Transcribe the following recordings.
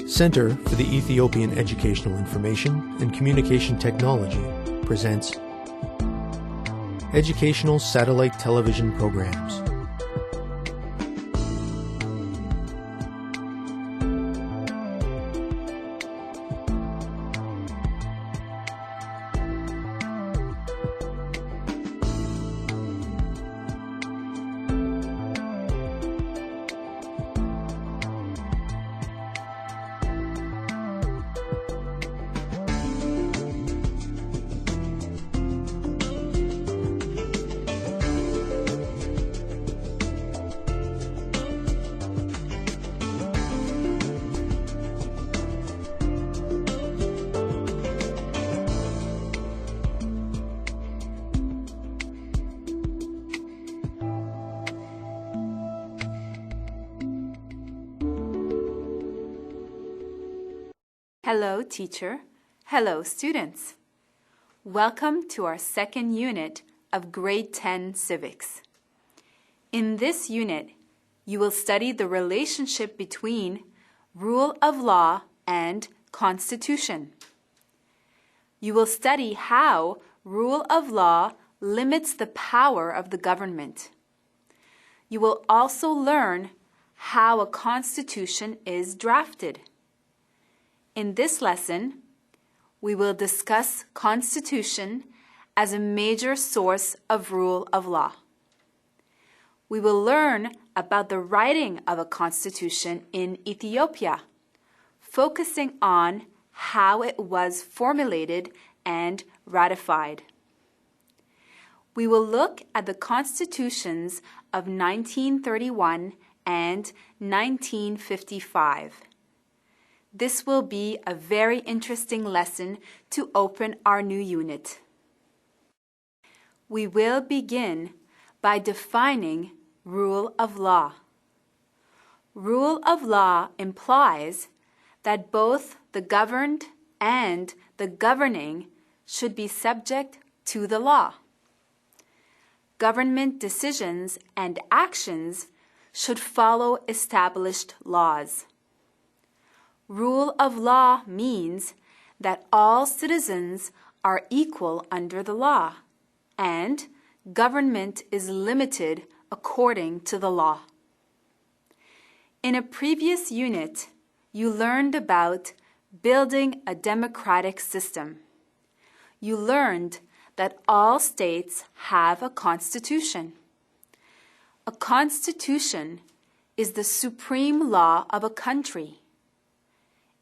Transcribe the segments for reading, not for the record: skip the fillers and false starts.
Center for the Ethiopian Educational Information and Communication Technology presents Educational Satellite Television Programs. Hello, teacher. Hello, students. Welcome to our second unit of Grade 10 Civics. In this unit, you will study the relationship between rule of law and constitution. You will study how rule of law limits the power of the government. You will also learn how a constitution is drafted. In this lesson, we will discuss constitution as a major source of rule of law. We will learn about the writing of a constitution in Ethiopia, focusing on how it was formulated and ratified. We will look at the constitutions of 1931 and 1955. This will be a very interesting lesson to open our new unit. We will begin by defining rule of law. Rule of law implies that both the governed and the governing should be subject to the law. Government decisions and actions should follow established laws. Rule of law means that all citizens are equal under the law, and government is limited according to the law. In a previous unit, you learned about building a democratic system. You learned that all states have a constitution. A constitution is the supreme law of a country.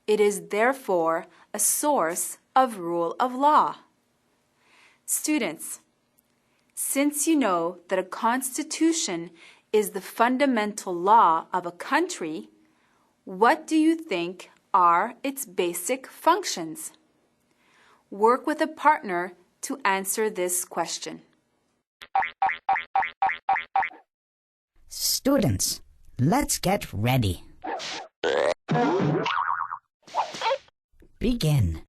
It is therefore a source of rule of law. Students, since you know that a constitution is the fundamental law of a country, what do you think are its basic functions? Work with a partner to answer this question. Students, let's get ready. Begin.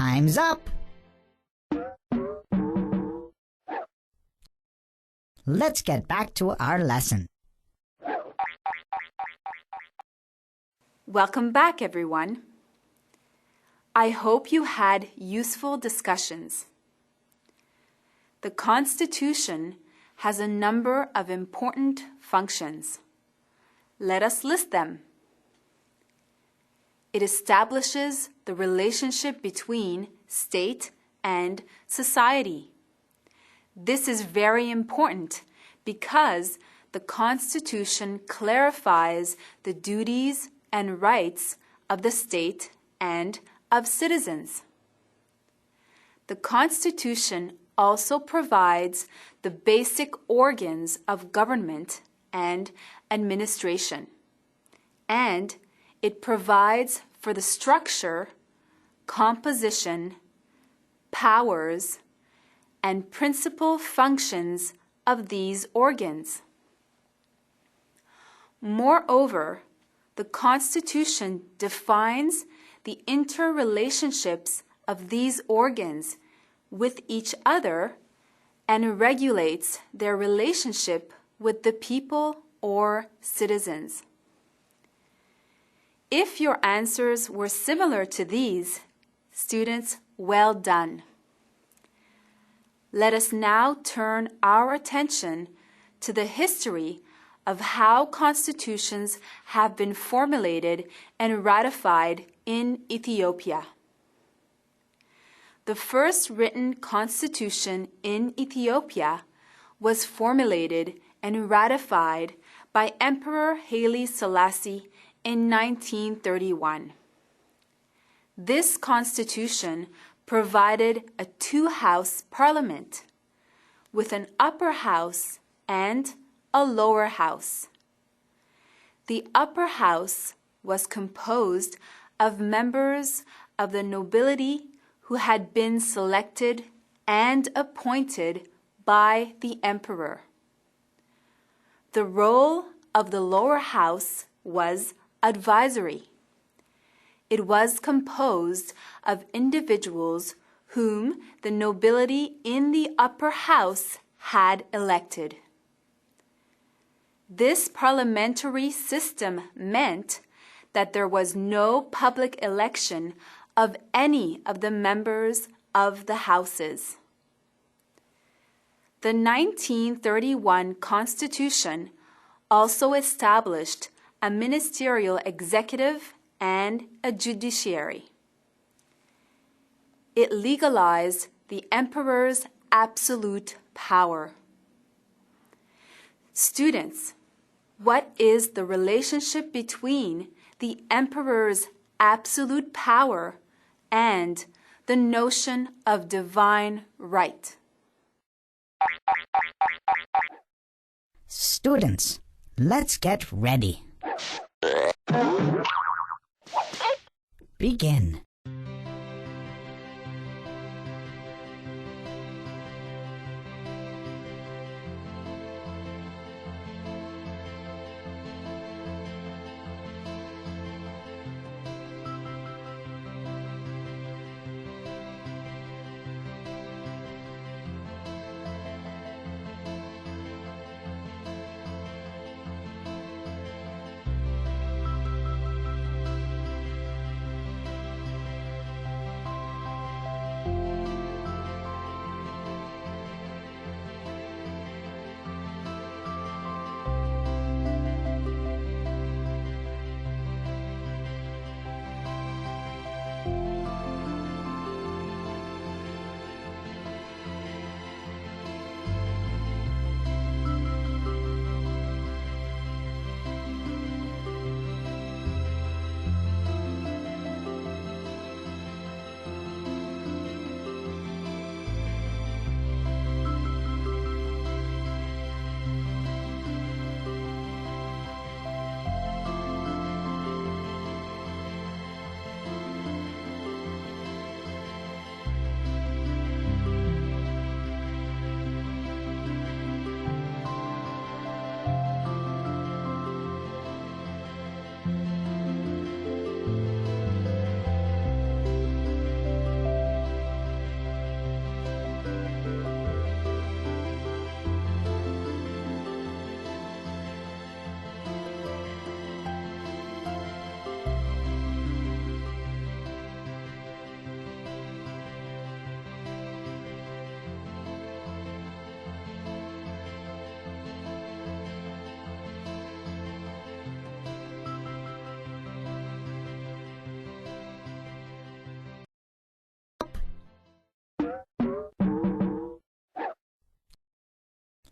Time's up. Let's get back to our lesson. Welcome back, everyone. I hope you had useful discussions. The Constitution has a number of important functions. Let us list them. It establishes the relationship between state and society. This is very important because the Constitution clarifies the duties and rights of the state and of citizens. The Constitution also provides the basic organs of government and administration, and it provides for the structure, composition, powers, and principal functions of these organs. Moreover, the Constitution defines the interrelationships of these organs with each other and regulates their relationship with the people or citizens. If your answers were similar to these, students, well done. Let us now turn our attention to the history of how constitutions have been formulated and ratified in Ethiopia. The first written constitution in Ethiopia was formulated and ratified by Emperor Haile Selassie in 1931. This constitution provided a two-house parliament with an upper house and a lower house. The upper house was composed of members of the nobility who had been selected and appointed by the emperor. The role of the lower house was advisory. It was composed of individuals whom the nobility in the upper house had elected. This parliamentary system meant that there was no public election of any of the members of the houses. The 1931 Constitution also established a ministerial executive and a judiciary. It legalized the emperor's absolute power. Students, what is the relationship between the emperor's absolute power and the notion of divine right? Students, let's get ready. Begin.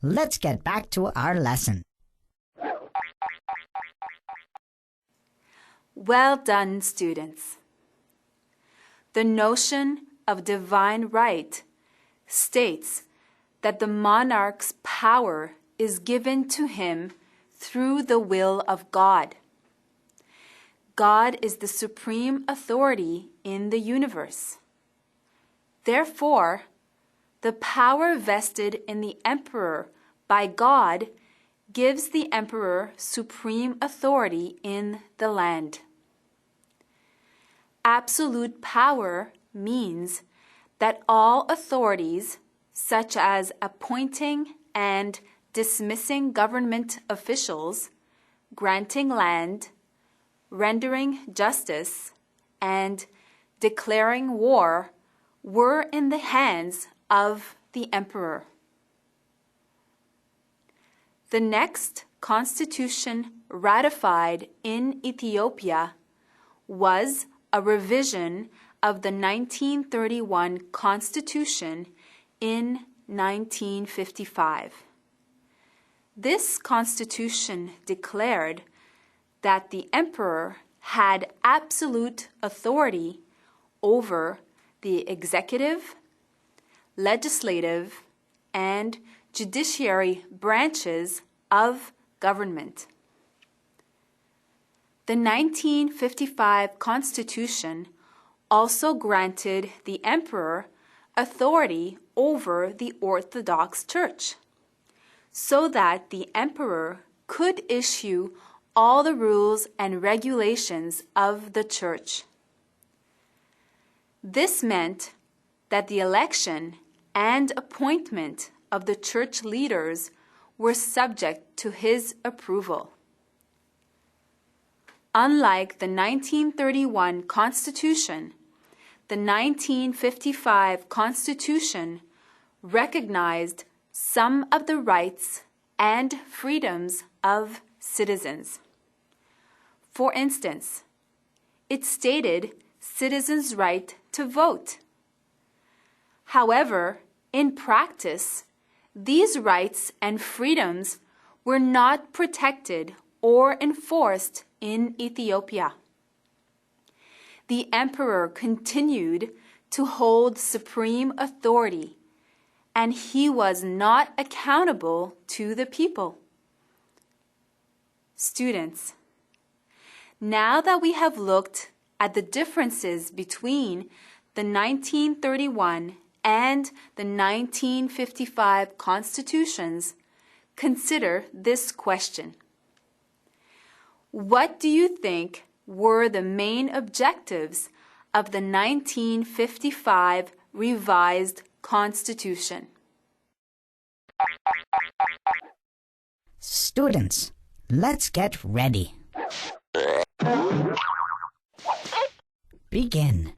let's get back to our lesson. Well done, students. The notion of divine right states that the monarch's power is given to him through the will of God. God is the supreme authority in the universe. Therefore, the power vested in the emperor by God gives the emperor supreme authority in the land. Absolute power means that all authorities, such as appointing and dismissing government officials, granting land, rendering justice, and declaring war, were in the hands of the emperor. The next constitution ratified in Ethiopia was a revision of the 1931 Constitution in 1955. This constitution declared that the emperor had absolute authority over the executive, legislative, and judiciary branches of government. The 1955 Constitution also granted the emperor authority over the Orthodox Church, so that the emperor could issue all the rules and regulations of the church. This meant that the election and appointment of the church leaders were subject to his approval. Unlike the 1931 Constitution, the 1955 Constitution recognized some of the rights and freedoms of citizens. For instance, it stated citizens' right to vote. However, in practice, these rights and freedoms were not protected or enforced in Ethiopia. The emperor continued to hold supreme authority, and he was not accountable to the people. Students, now that we have looked at the differences between the 1931 and the 1955 constitutions, consider this question. What do you think were the main objectives of the 1955 revised Constitution? Students, let's get ready. Begin.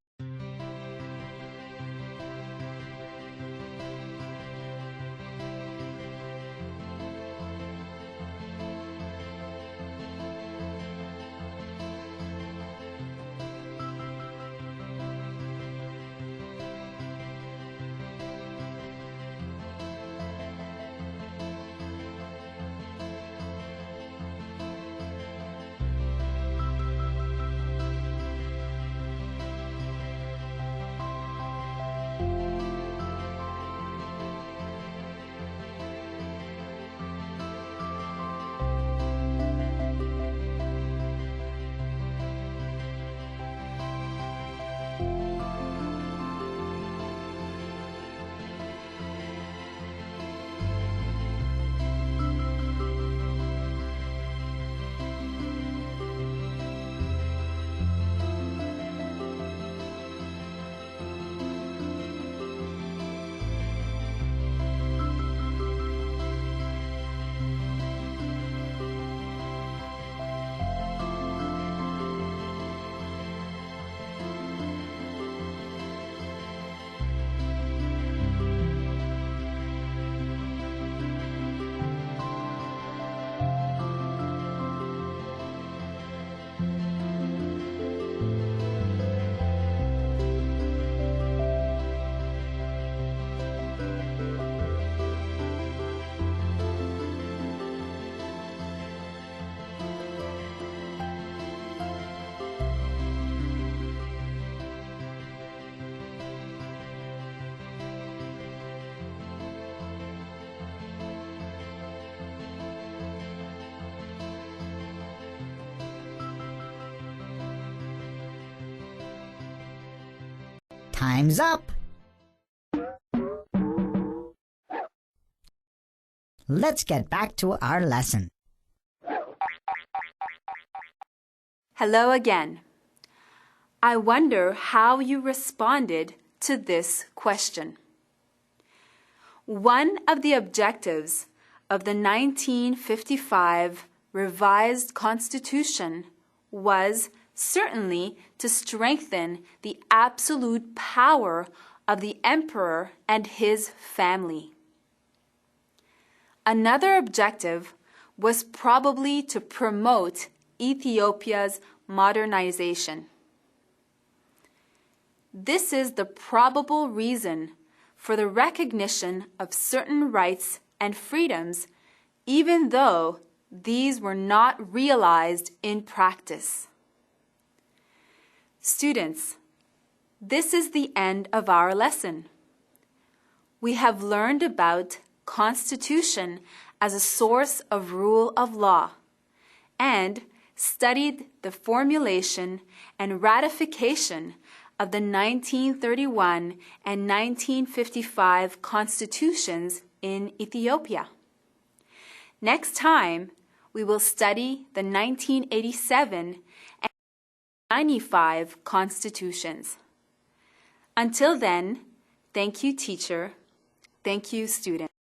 Time's up! Let's get back to our lesson. Hello again. I wonder how you responded to this question. One of the objectives of the 1955 revised Constitution was certainly to strengthen the absolute power of the emperor and his family. Another objective was probably to promote Ethiopia's modernization. This is the probable reason for the recognition of certain rights and freedoms, even though these were not realized in practice. Students, this is the end of our lesson. We have learned about Constitution as a source of rule of law and studied the formulation and ratification of the 1931 and 1955 constitutions in Ethiopia. Next time, we will study the 1987 and 95 constitutions. Until then, thank you, teacher. Thank you, student.